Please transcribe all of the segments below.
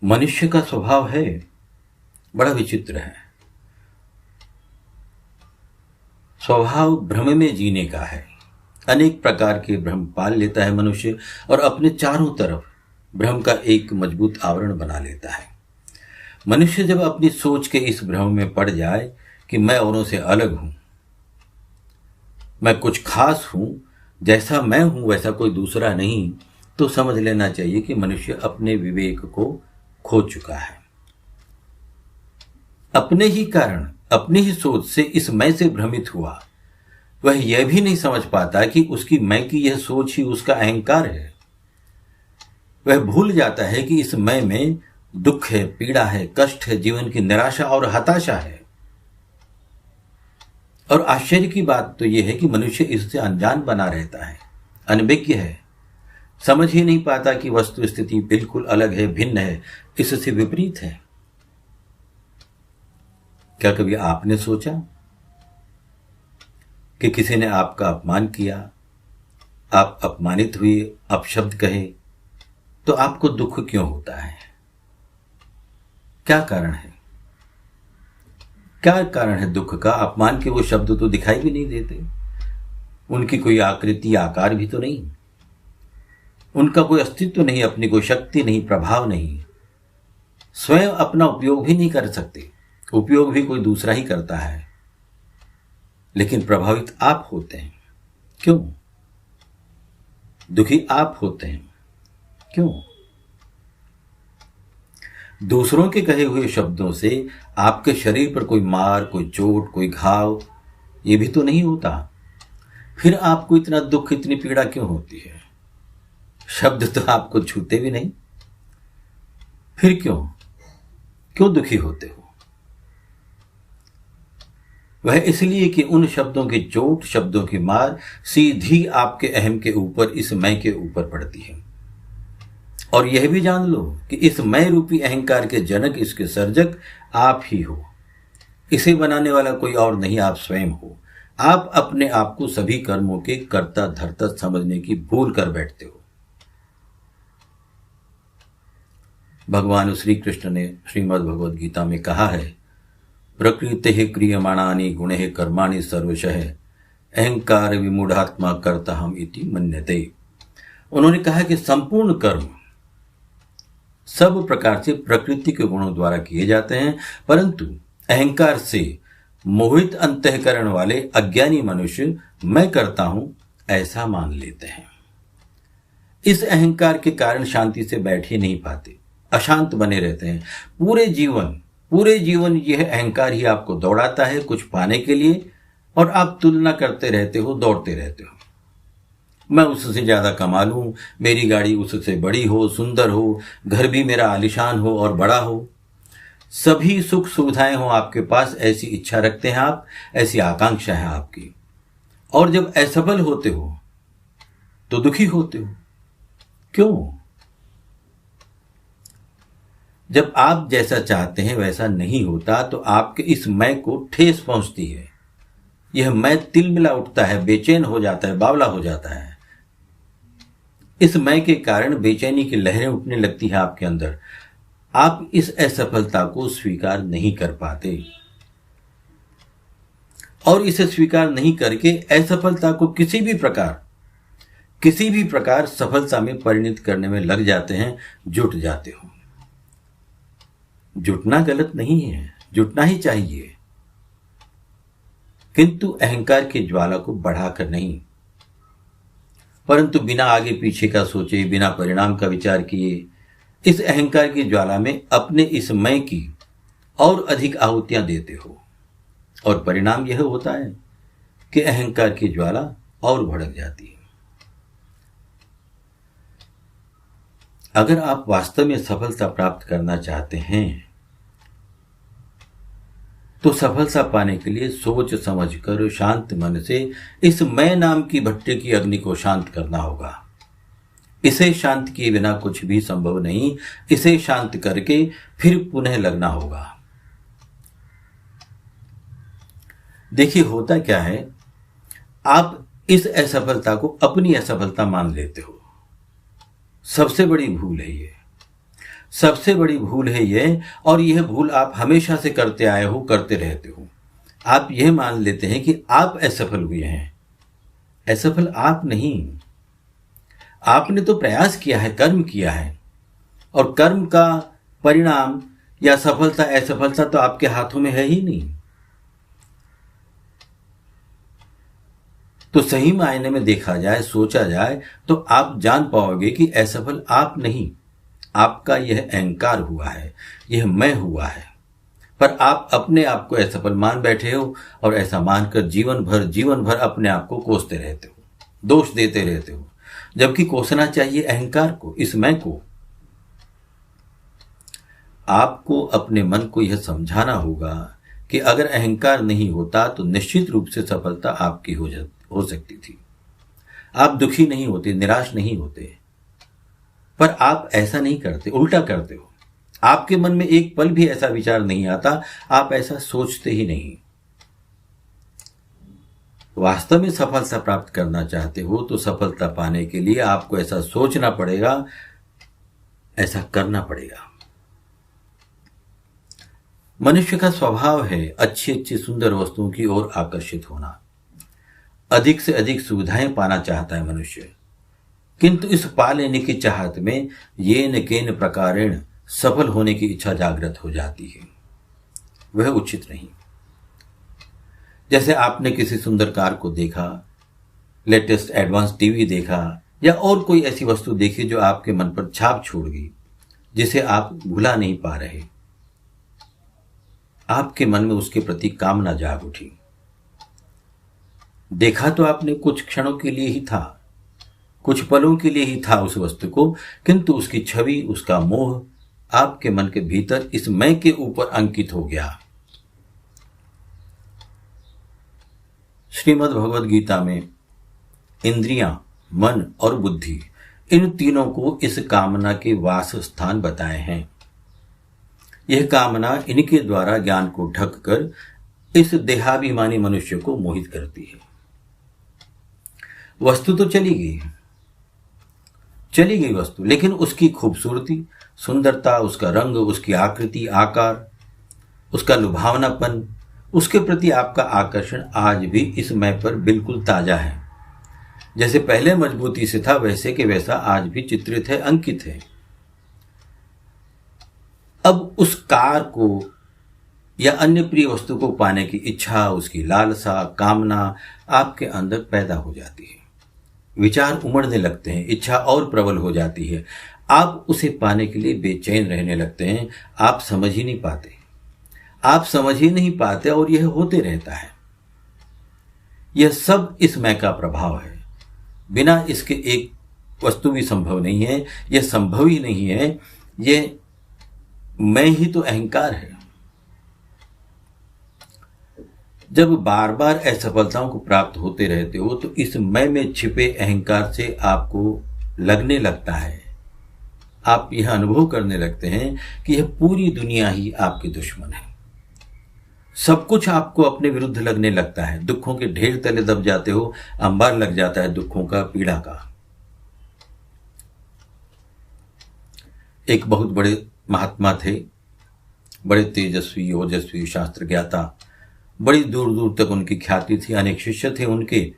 मनुष्य का स्वभाव है बड़ा विचित्र है। स्वभाव भ्रम में जीने का है। अनेक प्रकार के भ्रम पाल लेता है मनुष्य और अपने चारों तरफ भ्रम का एक मजबूत आवरण बना लेता है। मनुष्य जब अपनी सोच के इस भ्रम में पड़ जाए कि मैं औरों से अलग हूं, मैं कुछ खास हूं, जैसा मैं हूं वैसा कोई दूसरा नहीं, तो समझ लेना चाहिए कि मनुष्य अपने विवेक को खो चुका है। अपने ही कारण, अपनी ही सोच से इस मैं से भ्रमित हुआ। वह यह भी नहीं समझ पाता कि उसकी मैं की यह सोच ही उसका अहंकार है। वह भूल जाता है कि इस मैं में दुख है, पीड़ा है, कष्ट है, जीवन की निराशा और हताशा है। और आश्चर्य की बात तो यह है कि मनुष्य इससे अनजान बना रहता है, अनभिज्ञ है, समझ ही नहीं पाता कि वस्तु स्थिति बिल्कुल अलग है, भिन्न है, इससे विपरीत है। क्या कभी आपने सोचा कि किसी ने आपका अपमान किया, आप अपमानित हुए, अपशब्द कहे, तो आपको दुख क्यों होता है? क्या कारण है? क्या कारण है दुख का? अपमान के वो शब्द तो दिखाई भी नहीं देते, उनकी कोई आकृति आकार भी तो नहीं, उनका कोई अस्तित्व नहीं, अपनी कोई शक्ति नहीं, प्रभाव नहीं, स्वयं अपना उपयोग भी नहीं कर सकते, उपयोग भी कोई दूसरा ही करता है, लेकिन प्रभावित आप होते हैं। क्यों? दुखी आप होते हैं। क्यों? दूसरों के कहे हुए शब्दों से आपके शरीर पर कोई मार, कोई चोट, कोई घाव, ये भी तो नहीं होता। फिर आपको इतना दुख, इतनी पीड़ा क्यों होती है? शब्द तो आपको छूते भी नहीं, फिर क्यों दुखी होते हो? वह इसलिए कि उन शब्दों की चोट, शब्दों की मार सीधी आपके अहम के ऊपर, इस मैं के ऊपर पड़ती है। और यह भी जान लो कि इस मैं रूपी अहंकार के जनक, इसके सर्जक आप ही हो। इसे बनाने वाला कोई और नहीं, आप स्वयं हो। आप अपने आप को सभी कर्मों के कर्ता धर्ता समझने की भूल कर बैठते हो। भगवान श्री कृष्ण ने श्रीमद् भगवद गीता में कहा है, प्रकृति क्रियमाणानि गुणे कर्माणि सर्वशः अहंकार विमूढ़ात्मा कर्ता हम इति मन्यते। उन्होंने कहा कि संपूर्ण कर्म सब प्रकार से प्रकृति के गुणों द्वारा किए जाते हैं, परंतु अहंकार से मोहित अंतःकरण वाले अज्ञानी मनुष्य मैं करता हूं ऐसा मान लेते हैं। इस अहंकार के कारण शांति से बैठ ही नहीं पाते, अशांत बने रहते हैं। पूरे जीवन यह अहंकार ही आपको दौड़ाता है कुछ पाने के लिए, और आप तुलना करते रहते हो, दौड़ते रहते हो। मैं उससे ज्यादा कमा लूं, मेरी गाड़ी उससे बड़ी हो, सुंदर हो, घर भी मेरा आलीशान हो और बड़ा हो, सभी सुख सुविधाएं हो आपके पास, ऐसी इच्छा रखते हैं आप, ऐसी आकांक्षा है आपकी। और जब असफल होते हो तो दुखी होते हो। क्यों? जब आप जैसा चाहते हैं वैसा नहीं होता तो आपके इस मैं को ठेस पहुंचती है। यह मैं तिलमिला उठता है, बेचैन हो जाता है, बावला हो जाता है। इस मैं के कारण बेचैनी की लहरें उठने लगती हैं आपके अंदर। आप इस असफलता को स्वीकार नहीं कर पाते, और इसे स्वीकार नहीं करके असफलता को किसी भी प्रकार सफलता में परिणत करने में लग जाते हैं, जुट जाते हो। जुटना गलत नहीं है, जुटना ही चाहिए, किंतु अहंकार की ज्वाला को बढ़ाकर नहीं, परंतु बिना आगे पीछे का सोचे, बिना परिणाम का विचार किए, इस अहंकार की ज्वाला में अपने इस मैं की और अधिक आहुतियां देते हो, और परिणाम यह होता है कि अहंकार की ज्वाला और भड़क जाती है। अगर आप वास्तव में सफलता प्राप्त करना चाहते हैं तो सफलता पाने के लिए सोच समझकर शांत मन से इस मैं नाम की भट्टे की अग्नि को शांत करना होगा। इसे शांत किए बिना कुछ भी संभव नहीं। इसे शांत करके फिर पुनः लगना होगा। देखिए होता क्या है, आप इस असफलता को अपनी असफलता मान लेते हो। सबसे बड़ी भूल है ये। सबसे बड़ी भूल है ये, और यह भूल आप हमेशा से करते आए हो, करते रहते हो। आप यह मान लेते हैं कि आप असफल हुए हैं। असफल आप नहीं, आपने तो प्रयास किया है, कर्म किया है, और कर्म का परिणाम या सफलता असफलता तो आपके हाथों में है ही नहीं। तो सही मायने में देखा जाए, सोचा जाए, तो आप जान पाओगे कि असफल आप नहीं, आपका यह अहंकार हुआ है, यह मैं हुआ है। पर आप अपने आप को असफल मान बैठे हो, और ऐसा मानकर जीवन भर अपने आप को कोसते रहते हो, दोष देते रहते हो, जबकि कोसना चाहिए अहंकार को, इस मैं को। आपको अपने मन को यह समझाना होगा कि अगर अहंकार नहीं होता तो निश्चित रूप से सफलता आपकी हो सकती थी। आप दुखी नहीं होते, निराश नहीं होते, पर आप ऐसा नहीं करते, उल्टा करते हो। आपके मन में एक पल भी ऐसा विचार नहीं आता, आप ऐसा सोचते ही नहीं। वास्तव में सफलता प्राप्त करना चाहते हो तो सफलता पाने के लिए आपको ऐसा सोचना पड़ेगा, ऐसा करना पड़ेगा। मनुष्य का स्वभाव है अच्छी अच्छी सुंदर वस्तुओं की ओर आकर्षित होना। अधिक से अधिक सुविधाएं पाना चाहता है मनुष्य, किंतु इस पा लेने की चाहत में येन केन प्रकारेण सफल होने की इच्छा जागृत हो जाती है। वह उचित नहीं। जैसे आपने किसी सुंदर कार को देखा, लेटेस्ट एडवांस टीवी देखा, या और कोई ऐसी वस्तु देखी जो आपके मन पर छाप छोड़ गई, जिसे आप भुला नहीं पा रहे। आपके मन में उसके प्रति कामना जाग उठी। देखा तो आपने कुछ क्षणों के लिए ही था, कुछ पलों के लिए ही था उस वस्तु को, किंतु उसकी छवि, उसका मोह आपके मन के भीतर इस मैं के ऊपर अंकित हो गया। श्रीमद् भगवद गीता में इंद्रियां, मन और बुद्धि, इन तीनों को इस कामना के वास स्थान बताए हैं। यह कामना इनके द्वारा ज्ञान को ढककर इस देहाभिमानी मनुष्य को मोहित करती है। वस्तु तो चली गई वस्तु, लेकिन उसकी खूबसूरती, सुंदरता, उसका रंग, उसकी आकृति, आकार, उसका लुभावनापन, उसके प्रति आपका आकर्षण आज भी इस मैं पर बिल्कुल ताजा है। जैसे पहले मजबूती से था, वैसे के वैसा आज भी चित्रित है, अंकित है। अब उस कार को या अन्य प्रिय वस्तु को पाने की इच्छा, उसकी लालसा, कामना आपके अंदर पैदा हो जाती है। विचार उमड़ने लगते हैं, इच्छा और प्रबल हो जाती है। आप उसे पाने के लिए बेचैन रहने लगते हैं। आप समझ ही नहीं पाते, और यह होते रहता है। यह सब इस मैं का प्रभाव है। बिना इसके एक वस्तु भी संभव नहीं है। यह संभव ही नहीं है। यह मैं ही तो अहंकार है। जब बार बार असफलताओं को प्राप्त होते रहते हो तो इस मैं में छिपे अहंकार से आपको लगने लगता है, आप यह अनुभव करने लगते हैं कि यह पूरी दुनिया ही आपके दुश्मन है। सब कुछ आपको अपने विरुद्ध लगने लगता है। दुखों के ढेर तले दब जाते हो, अंबार लग जाता है दुखों का, पीड़ा का। एक बहुत बड़े महात्मा थे, बड़े तेजस्वी, ओजस्वी, शास्त्र ज्ञाता, बड़ी दूर दूर तक उनकी ख्याति थी। अनेक शिष्य थे उनके।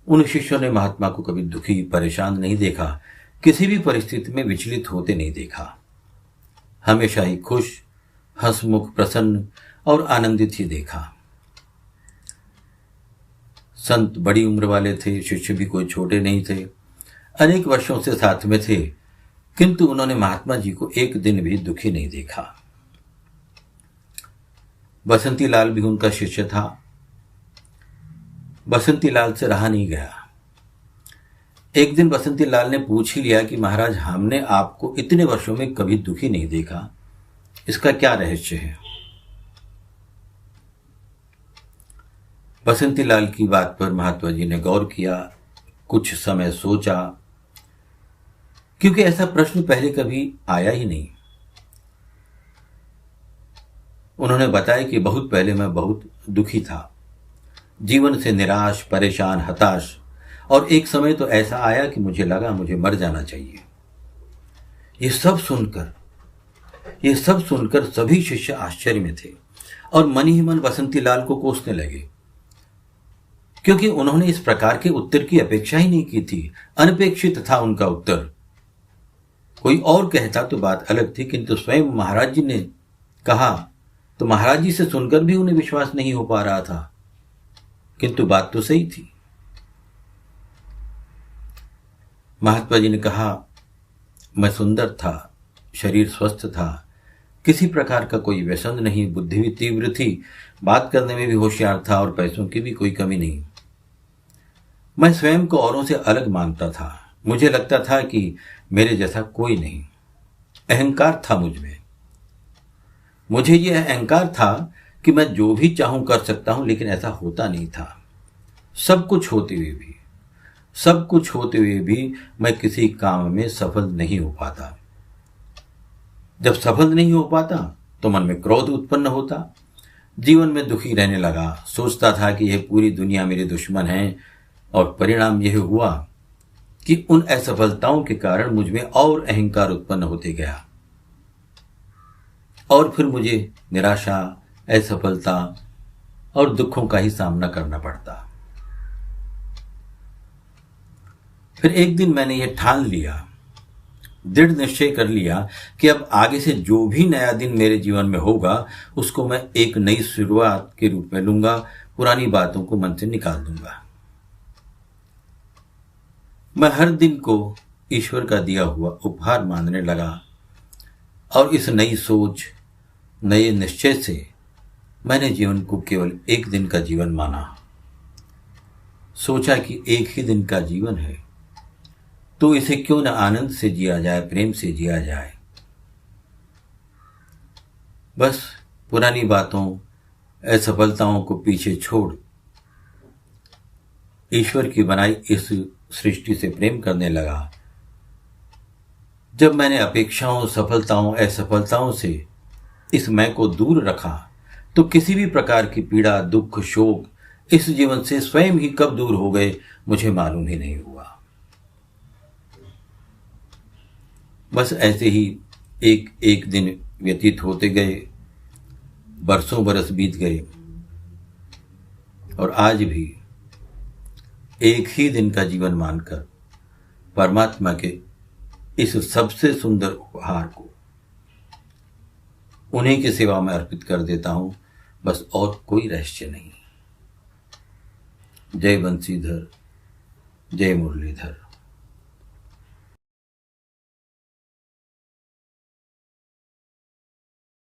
उन शिष्यों ने महात्मा को कभी दुखी, परेशान नहीं देखा, किसी भी परिस्थिति में विचलित होते नहीं देखा। हमेशा ही खुश, हंसमुख, प्रसन्न और आनंदित ही देखा। संत बड़ी उम्र वाले थे, शिष्य भी कोई छोटे नहीं थे, अनेक वर्षों से साथ में थे, किंतु उन्होंने महात्मा जी को एक दिन भी दुखी नहीं देखा। बसंती लाल भी उनका शिष्य था। बसंती लाल से रहा नहीं गया। एक दिन बसंती लाल ने पूछ ही लिया कि महाराज, हमने आपको इतने वर्षों में कभी दुखी नहीं देखा, इसका क्या रहस्य है? बसंती लाल की बात पर महात्मा जी ने गौर किया, कुछ समय सोचा, क्योंकि ऐसा प्रश्न पहले कभी आया ही नहीं। उन्होंने बताया कि बहुत पहले मैं बहुत दुखी था, जीवन से निराश, परेशान, हताश, और एक समय तो ऐसा आया कि मुझे लगा मुझे मर जाना चाहिए। ये सब सुनकर ये सब सुनकर सभी शिष्य आश्चर्य में थे और मन ही मन बसंती लाल को कोसने लगे, क्योंकि उन्होंने इस प्रकार के उत्तर की अपेक्षा ही नहीं की थी। अनपेक्षित था उनका उत्तर। कोई और कहता तो बात अलग थी, किंतु स्वयं महाराज जी ने कहा तो महाराज जी से सुनकर भी उन्हें विश्वास नहीं हो पा रहा था, किंतु बात तो सही थी। महात्मा जी ने कहा, मैं सुंदर था, शरीर स्वस्थ था, किसी प्रकार का कोई व्यसन नहीं, बुद्धि भी तीव्र थी, बात करने में भी होशियार था और पैसों की भी कोई कमी नहीं। मैं स्वयं को औरों से अलग मानता था। मुझे लगता था कि मेरे जैसा कोई नहीं। अहंकार था मुझ में। मुझे यह अहंकार था कि मैं जो भी चाहूं कर सकता हूं, लेकिन ऐसा होता नहीं था। सब कुछ होते हुए भी मैं किसी काम में सफल नहीं हो पाता। जब सफल नहीं हो पाता तो मन में क्रोध उत्पन्न होता, जीवन में दुखी रहने लगा, सोचता था कि यह पूरी दुनिया मेरे दुश्मन है, और परिणाम यह हुआ कि उन असफलताओं के कारण मुझ में और अहंकार उत्पन्न होते गया, और फिर मुझे निराशा, असफलता और दुखों का ही सामना करना पड़ता। फिर एक दिन मैंने यह ठान लिया, दृढ़ निश्चय कर लिया कि अब आगे से जो भी नया दिन मेरे जीवन में होगा उसको मैं एक नई शुरुआत के रूप में लूंगा, पुरानी बातों को मन से निकाल दूंगा। मैं हर दिन को ईश्वर का दिया हुआ उपहार मानने लगा, और इस नई सोच, नए निश्चय से मैंने जीवन को केवल एक दिन का जीवन माना। सोचा कि एक ही दिन का जीवन है, तो इसे क्यों न आनंद से जिया जाए, प्रेम से जिया जाए। बस पुरानी बातों, असफलताओं को पीछे छोड़ ईश्वर की बनाई इस सृष्टि से प्रेम करने लगा। जब मैंने अपेक्षाओं, सफलताओं, असफलताओं से इस मैं को दूर रखा, तो किसी भी प्रकार की पीड़ा, दुख, शोक इस जीवन से स्वयं ही कब दूर हो गए मुझे मालूम ही नहीं हुआ। बस ऐसे ही एक एक दिन व्यतीत होते गए, बरसों बरस बीत गए, और आज भी एक ही दिन का जीवन मानकर परमात्मा के इस सबसे सुंदर उपहार को उन्हीं की सेवा में अर्पित कर देता हूं। बस और कोई रहस्य नहीं। जय बंसीधर, जय मुरलीधर।